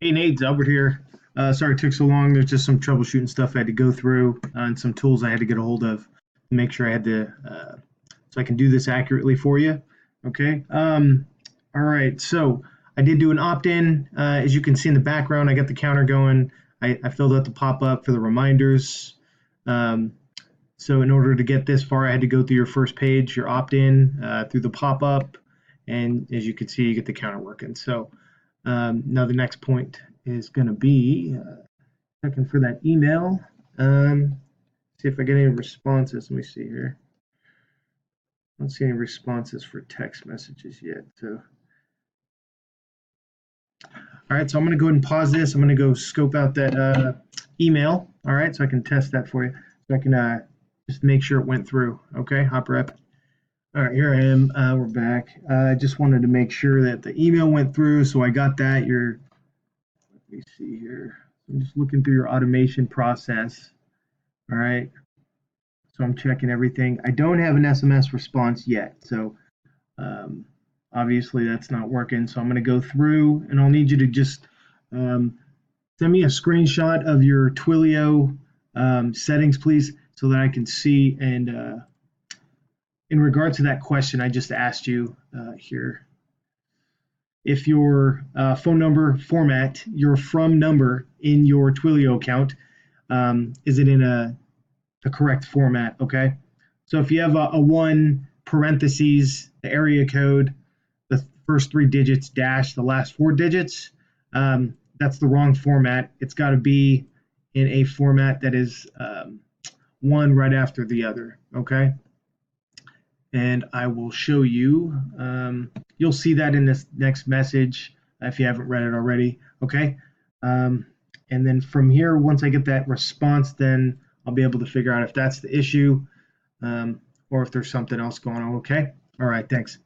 Hey Nate, it's Albert here. Sorry it took so long. There's just some troubleshooting stuff I had to go through and some tools I had to get a hold of to make sure I had to, so I can do this accurately for you. Okay. All right. So I did do an opt-in. As you can see in the background, I got the counter going. I filled out the pop-up for the reminders. Um, so in order to get this far, I had to go through your first page, your opt-in, through the pop-up, and as you can see, you get the counter working. So now the next point is going to be checking for that email. See if I get any responses. Let me see here. I don't see any responses for text messages yet. So, all right. So I'm going to go ahead and pause this. I'm going to go scope out that email. All right. So I can test that for you. So I can just make sure it went through. Okay. Hop rep. All right, here I am. We're back. I just wanted to make sure that the email went through, so I got that. Let me see here. I'm just looking through your automation process. All right, so I'm checking everything. I don't have an SMS response yet, so obviously that's not working. So I'm going to go through, and I'll need you to just send me a screenshot of your Twilio settings, please, so that I can see and in regard to that question I just asked you here, if your phone number format, your from number in your Twilio account, is it in the correct format? Okay. So if you have a one parentheses, the area code, the first three digits dash the last four digits, that's the wrong format. It's got to be in a format that is one right after the other. Okay. And I will show you. You'll see that in this next message if you haven't read it already. Okay. And then from here, once I get that response, then I'll be able to figure out if that's the issue or if there's something else going on. Okay. All right. Thanks.